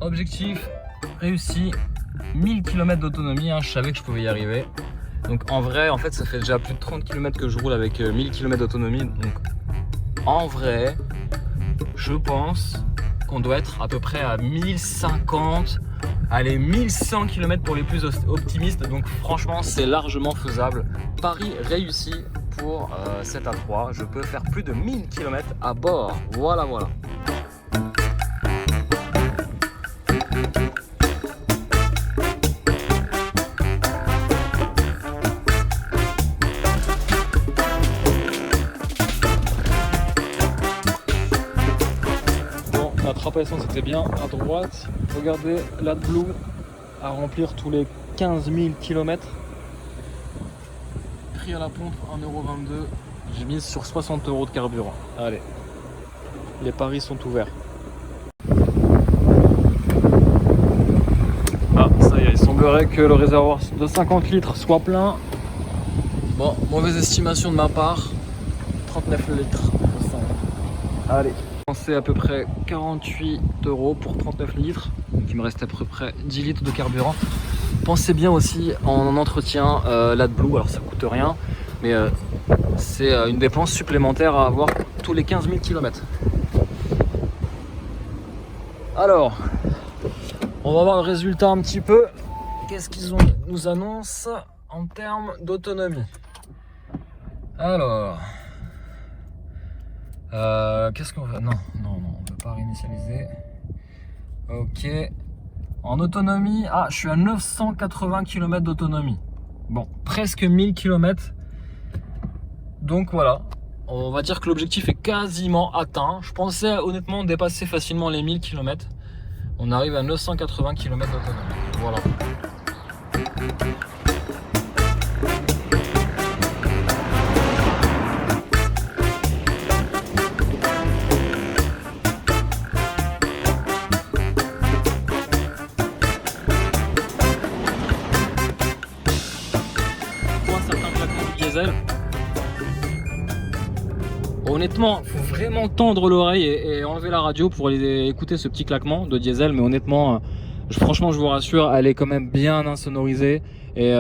Objectif réussi, 1000 km d'autonomie, je savais que je pouvais y arriver. Donc en vrai, en fait, ça fait déjà plus de 30 km que je roule avec 1000 km d'autonomie. Donc en vrai, je pense qu'on doit être à peu près à 1050, allez 1100 km pour les plus optimistes. Donc franchement, c'est largement faisable. Pari réussi pour 7 à 3. Je peux faire plus de 1000 km à bord. Voilà. La trappe à essence était bien à droite. Regardez l'AdBlue à remplir tous les 15 000 km. Prix à la pompe 1,22 €. J'ai mis sur 60 € de carburant. Allez, les paris sont ouverts. Ah, ça y est, il semblerait que le réservoir de 50 litres soit plein. Bon, mauvaise estimation de ma part. 39 litres. Allez. C'est à peu près 48 € pour 39 litres, donc il me reste à peu près 10 litres de carburant. Pensez bien aussi en entretien l'AdBlue, alors ça coûte rien, mais c'est une dépense supplémentaire à avoir tous les 15 000 km. Alors, on va voir le résultat un petit peu. Qu'est-ce qu'ils nous annoncent en termes d'autonomie? Alors... qu'est-ce qu'on veut? Non, on veut pas réinitialiser. Ok. En autonomie, je suis à 980 km d'autonomie. Bon, presque 1000 km. Donc voilà, on va dire que l'objectif est quasiment atteint. Je pensais honnêtement dépasser facilement les 1000 km. On arrive à 980 km d'autonomie. Voilà. Honnêtement, faut vraiment tendre l'oreille et enlever la radio pour aller écouter ce petit claquement de diesel. Mais honnêtement, franchement, je vous rassure, elle est quand même bien insonorisée et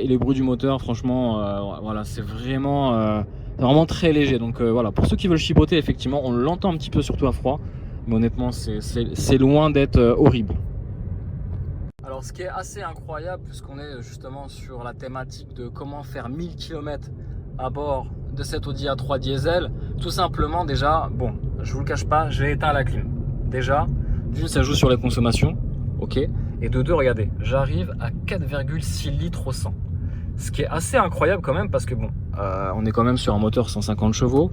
les bruits du moteur, franchement, voilà, c'est vraiment très léger. Donc voilà, pour ceux qui veulent chipoter, effectivement, on l'entend un petit peu, surtout à froid. Mais honnêtement, c'est loin d'être horrible. Alors, ce qui est assez incroyable, puisqu'on est justement sur la thématique de comment faire 1000 km à bord de cette Audi A3 diesel, tout simplement déjà, bon, je vous le cache pas, j'ai éteint la clim. Déjà, d'une, ça joue sur les consommations, ok, et de deux, regardez, j'arrive à 4,6 litres au 100. Ce qui est assez incroyable quand même, parce que bon, on est quand même sur un moteur 150 chevaux,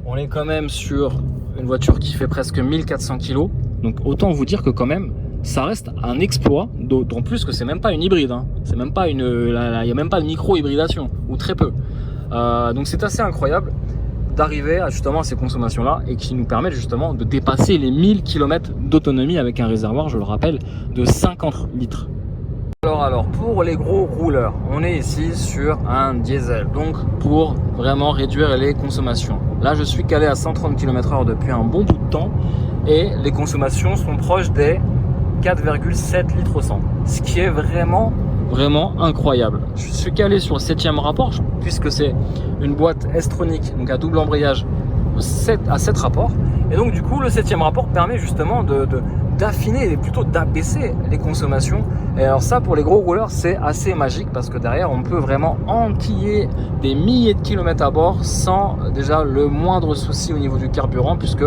on est quand même sur une voiture qui fait presque 1400 kg, donc autant vous dire que quand même, ça reste un exploit, d'autant plus que c'est même pas une hybride, hein. C'est même pas il n'y a même pas de micro-hybridation, ou très peu. Donc c'est assez incroyable d'arriver à justement ces consommations là et qui nous permettent justement de dépasser les 1000 km d'autonomie avec un réservoir, je le rappelle, de 50 litres. Alors pour les gros rouleurs, on est ici sur un diesel, donc pour vraiment réduire les consommations. Là je suis calé à 130 km/h depuis un bon bout de temps et les consommations sont proches des 4,7 litres au 100, ce qui est vraiment incroyable. Je suis calé sur le 7e rapport puisque c'est une boîte S-Tronic, donc à double embrayage à 7 rapports, et donc du coup le 7e rapport permet justement d'affiner et plutôt d'abaisser les consommations. Et alors ça, pour les gros rouleurs, c'est assez magique parce que derrière on peut vraiment enquiller des milliers de kilomètres à bord sans déjà le moindre souci au niveau du carburant, puisque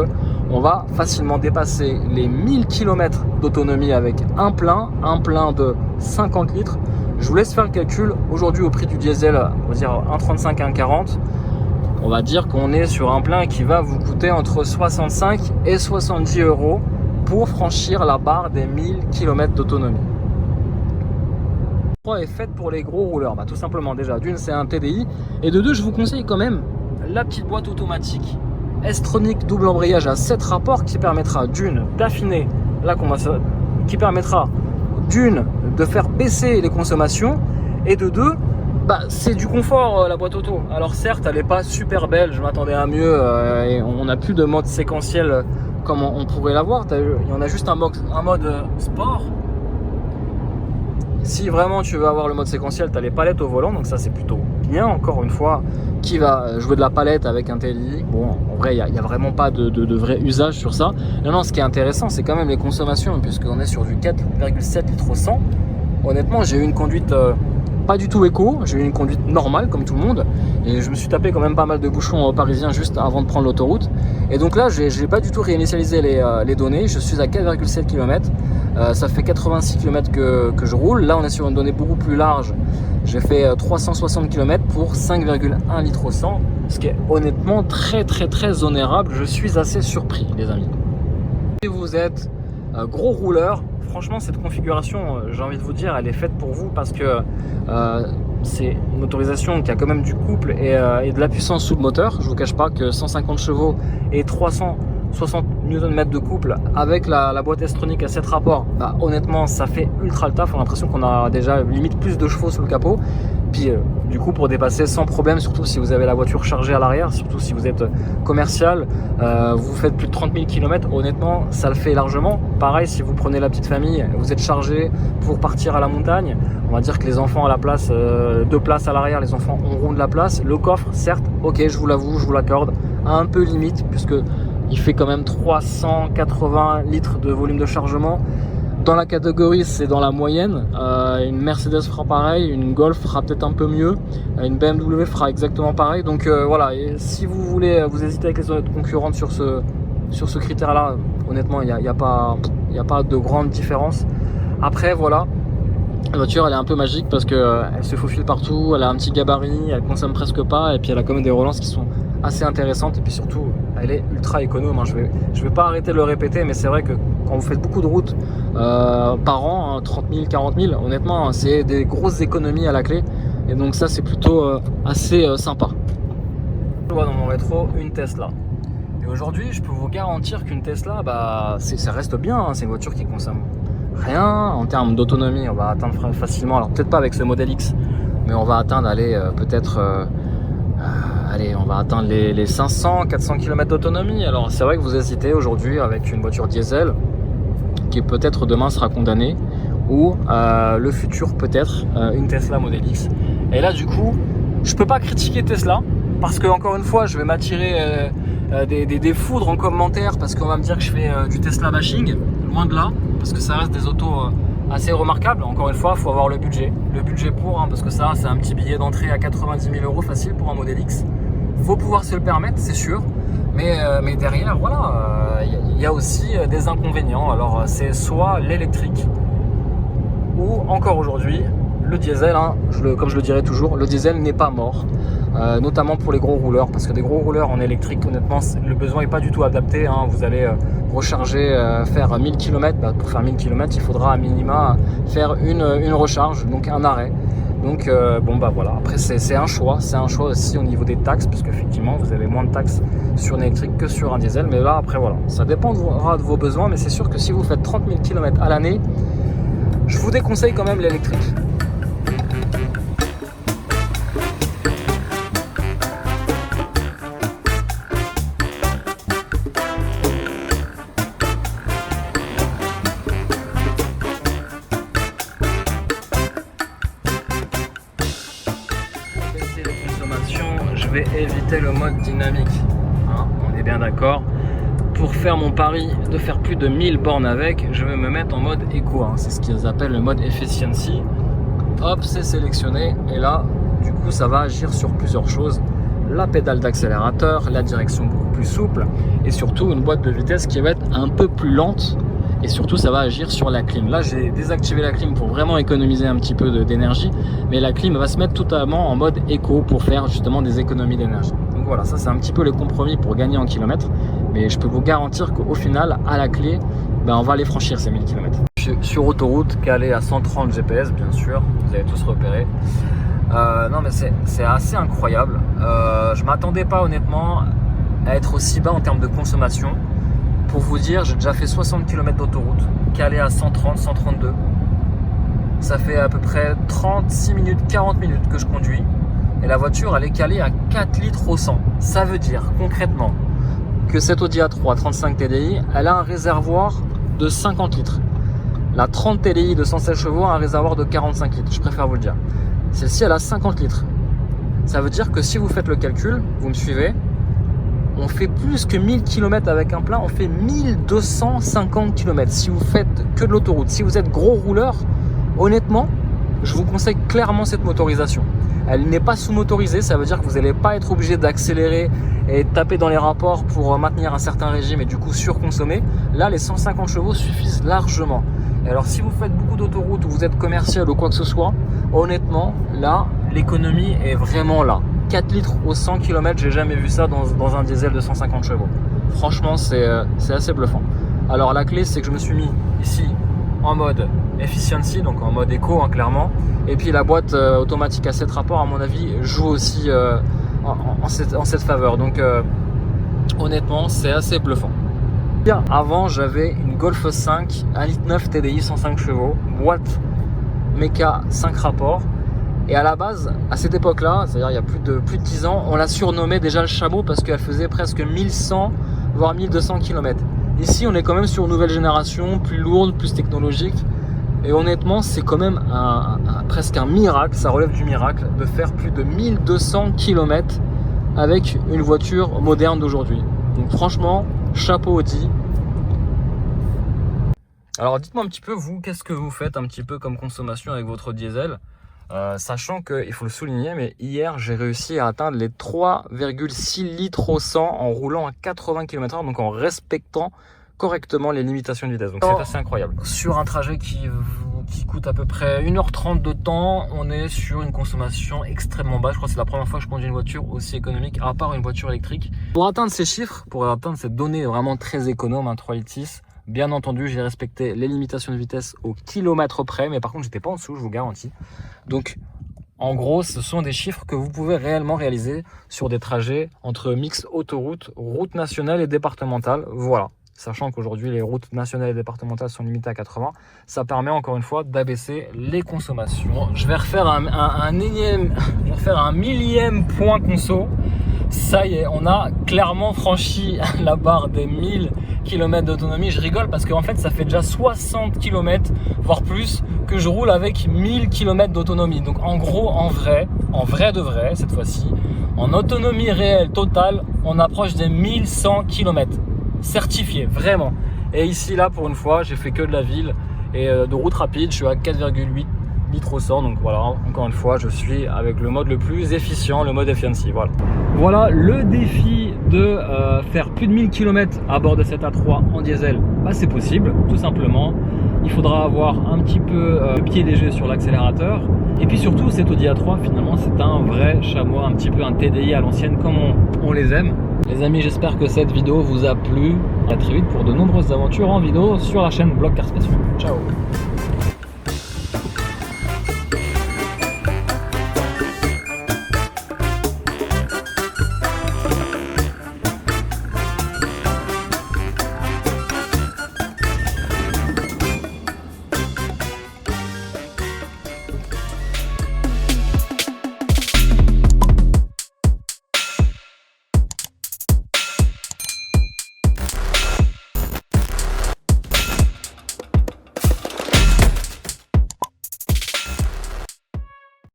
on va facilement dépasser les 1000 km d'autonomie avec un plein de 50 litres. Je vous laisse faire le calcul. Aujourd'hui, au prix du diesel, on va dire 1,35 à 1,40, on va dire qu'on est sur un plein qui va vous coûter entre 65 et 70 € pour franchir la barre des 1000 km d'autonomie. Est faite pour les gros rouleurs, tout simplement. Déjà, d'une, c'est un TDI, et de deux, je vous conseille quand même la petite boîte automatique S-Tronic double embrayage à 7 rapports qui permettra d'une d'affiner la consommation, qui permettra d'une de faire baisser les consommations, et de deux, c'est du confort, la boîte auto. Alors certes, elle n'est pas super belle, je m'attendais à mieux, et on n'a plus de mode séquentiel comme on pourrait l'avoir. Il y en a juste un mode sport. Si vraiment tu veux avoir le mode séquentiel, tu as les palettes au volant, donc ça c'est plutôt bien. Encore une fois, qui va jouer de la palette avec un TLI? Bon, en vrai, il n'y a vraiment pas de vrai usage sur ça. Non, ce qui est intéressant, c'est quand même les consommations, puisqu'on est sur du 4,7 litres au 100. Honnêtement, j'ai eu une conduite pas du tout éco, j'ai eu une conduite normale comme tout le monde, et je me suis tapé quand même pas mal de bouchons parisiens juste avant de prendre l'autoroute. Et donc là, j'ai pas du tout réinitialisé les données, je suis à 4,7 km. Ça fait 86 km que je roule. Là, on est sur une donnée beaucoup plus large. J'ai fait 360 km pour 5,1 litres au 100, ce qui est honnêtement très onérable. Je suis assez surpris, les amis. Si vous êtes gros rouleur, franchement, cette configuration, j'ai envie de vous dire, elle est faite pour vous parce que c'est une motorisation qui a quand même du couple et de la puissance sous le moteur. Je vous cache pas que 150 chevaux et 360 Nm de couple avec la boîte S-Tronic à 7 rapports, bah, honnêtement ça fait ultra le taf. On a l'impression qu'on a déjà limite plus de chevaux sous le capot. Puis du coup pour dépasser sans problème, surtout si vous avez la voiture chargée à l'arrière, surtout si vous êtes commercial, vous faites plus de 30 000 km, honnêtement ça le fait largement. Pareil si vous prenez la petite famille, vous êtes chargé pour partir à la montagne, on va dire que les enfants à la place, 2 places à l'arrière, les enfants auront de la place. Le coffre certes, ok, je vous l'avoue, je vous l'accorde, un peu limite puisque il fait quand même 380 litres de volume de chargement. Dans la catégorie, c'est dans la moyenne. Une Mercedes fera pareil, une Golf fera peut-être un peu mieux, une BMW fera exactement pareil. Donc voilà, et si vous voulez, vous hésitez avec les autres concurrentes sur ce critère-là, honnêtement, il n'y a pas de grande différence. Après, voilà, la voiture, elle est un peu magique parce qu'elle se faufile partout, elle a un petit gabarit, elle consomme presque pas, et puis elle a quand même des relances qui sont assez intéressantes, et puis surtout elle est ultra économe, hein. Je vais pas arrêter de le répéter, mais c'est vrai que quand vous faites beaucoup de routes par an, hein, 30 000, 40 000, honnêtement c'est des grosses économies à la clé, et donc ça c'est plutôt assez sympa. Je vois dans mon rétro une Tesla, et aujourd'hui je peux vous garantir qu'une Tesla, bah, ça reste bien, hein. C'est une voiture qui consomme rien en termes d'autonomie. On va atteindre facilement, alors peut-être pas avec ce modèle X, mais on va atteindre on va atteindre les 500-400 km d'autonomie. Alors c'est vrai que vous hésitez aujourd'hui avec une voiture diesel qui peut-être demain sera condamnée, ou le futur peut-être une Tesla Model X. Et là du coup je peux pas critiquer Tesla parce que encore une fois je vais m'attirer des foudres en commentaire parce qu'on va me dire que je fais du Tesla bashing. Loin de là, parce que ça reste des autos assez remarquables. Encore une fois, il faut avoir le budget pour, hein, parce que ça c'est un petit billet d'entrée à 90 000 € facile pour un Model X. Faut pouvoir se le permettre, c'est sûr, mais derrière, voilà, il y a aussi des inconvénients. Alors c'est soit l'électrique, ou encore aujourd'hui le diesel, hein, comme je le dirais toujours, le diesel n'est pas mort, notamment pour les gros rouleurs, parce que des gros rouleurs en électrique, honnêtement, le besoin n'est pas du tout adapté, hein. Vous allez recharger, faire 1000 km, bah, pour faire 1000 km, il faudra à minima faire une recharge, donc un arrêt. Donc bon bah voilà, après c'est un choix aussi au niveau des taxes, parce qu'effectivement vous avez moins de taxes sur un électrique que sur un diesel, mais là après voilà, ça dépendra de vos besoins, mais c'est sûr que si vous faites 30 000 km à l'année, je vous déconseille quand même l'électrique. Je vais éviter le mode dynamique, hein, on est bien d'accord. Pour faire mon pari de faire plus de 1000 bornes avec, je vais me mettre en mode éco, hein. C'est ce qu'ils appellent le mode efficiency. Hop, c'est sélectionné, et là du coup ça va agir sur plusieurs choses: la pédale d'accélérateur, la direction beaucoup plus souple, et surtout une boîte de vitesse qui va être un peu plus lente. Et surtout ça va agir sur la clim. Là j'ai désactivé la clim pour vraiment économiser un petit peu d'énergie, mais la clim va se mettre totalement en mode éco pour faire justement des économies d'énergie. Donc voilà, ça c'est un petit peu les compromis pour gagner en kilomètres, mais je peux vous garantir qu'au final, à la clé, ben, on va les franchir ces 1000 km. Sur autoroute, calé à 130 GPS bien sûr, vous avez tous repéré. Non mais c'est assez incroyable. Je m'attendais pas honnêtement à être aussi bas en termes de consommation. Pour vous dire, j'ai déjà fait 60 km d'autoroute, calé à 130, 132. Ça fait à peu près 36 minutes, 40 minutes que je conduis. Et la voiture, elle est calée à 4 litres au 100. Ça veut dire, concrètement, que cette Audi A3 35 TDI, elle a un réservoir de 50 litres. La 30 TDI de 116 chevaux a un réservoir de 45 litres, je préfère vous le dire. Celle-ci, elle a 50 litres. Ça veut dire que si vous faites le calcul, vous me suivez, on fait plus que 1000 km avec un plein, on fait 1250 km. Si vous faites que de l'autoroute, si vous êtes gros rouleur, honnêtement, je vous conseille clairement cette motorisation. Elle n'est pas sous-motorisée, ça veut dire que vous n'allez pas être obligé d'accélérer et taper dans les rapports pour maintenir un certain régime et du coup surconsommer. Là, les 150 chevaux suffisent largement. Et alors, si vous faites beaucoup d'autoroutes ou vous êtes commercial ou quoi que ce soit, honnêtement, là, l'économie est vraiment là. 4 litres au 100 km, j'ai jamais vu ça dans un diesel de 150 chevaux. Franchement, c'est assez bluffant. Alors, la clé, c'est que je me suis mis ici en mode efficiency, donc en mode éco, hein, clairement. Et puis la boîte automatique à 7 rapports, à mon avis, joue aussi en cette faveur. Donc honnêtement, c'est assez bluffant. Bien, avant, j'avais une Golf 5 1,9 litre TDI 105 chevaux, boîte méca 5 rapports. Et à la base, à cette époque-là, c'est-à-dire il y a plus de 10 ans, on la surnommait déjà le chameau parce qu'elle faisait presque 1100 voire 1200 km. Ici, on est quand même sur une nouvelle génération, plus lourde, plus technologique. Et honnêtement, c'est quand même presque un miracle, ça relève du miracle, de faire plus de 1200 km avec une voiture moderne d'aujourd'hui. Donc franchement, chapeau Audi. Alors dites-moi un petit peu, vous, qu'est-ce que vous faites un petit peu comme consommation avec votre diesel, sachant qu'il faut le souligner, mais hier, j'ai réussi à atteindre les 3,6 litres au 100 en roulant à 80 km/h, donc en respectant correctement les limitations de vitesse. Donc c'est assez incroyable. Sur un trajet qui coûte à peu près 1h30 de temps, on est sur une consommation extrêmement basse. Je crois que c'est la première fois que je conduis une voiture aussi économique, à part une voiture électrique. Pour atteindre ces chiffres, pour atteindre cette donnée vraiment très économe, 3,6 litres, bien entendu, j'ai respecté les limitations de vitesse au kilomètre près, mais par contre, j'étais pas en dessous, je vous garantis. Donc, en gros, ce sont des chiffres que vous pouvez réellement réaliser sur des trajets entre mix autoroute, route nationale et départementale. Voilà. Sachant qu'aujourd'hui, les routes nationales et départementales sont limitées à 80, ça permet encore une fois d'abaisser les consommations. Je vais refaire un millième point conso. Ça y est, on a clairement franchi la barre des 1000 km d'autonomie. Je rigole parce qu'en fait, ça fait déjà 60 km, voire plus, que je roule avec 1000 km d'autonomie. Donc en gros, en vrai de vrai, cette fois-ci, en autonomie réelle totale, on approche des 1100 km. Certifié, vraiment. Et ici, là, pour une fois, j'ai fait que de la ville et de route rapide. Je suis à 4,8 litres au 100. Donc voilà, encore une fois, je suis avec le mode le plus efficient, le mode efficiency. Voilà le défi de faire plus de 1000 km à bord de cette A3 en diesel. Bah, c'est possible, tout simplement. Il faudra avoir un petit peu le pied léger sur l'accélérateur. Et puis surtout, cette Audi A3, finalement, c'est un vrai chameau, un petit peu un TDI à l'ancienne, comme on les aime. Les amis, j'espère que cette vidéo vous a plu. À très vite pour de nombreuses aventures en vidéo sur la chaîne Blog Car Spatiaux. Ciao.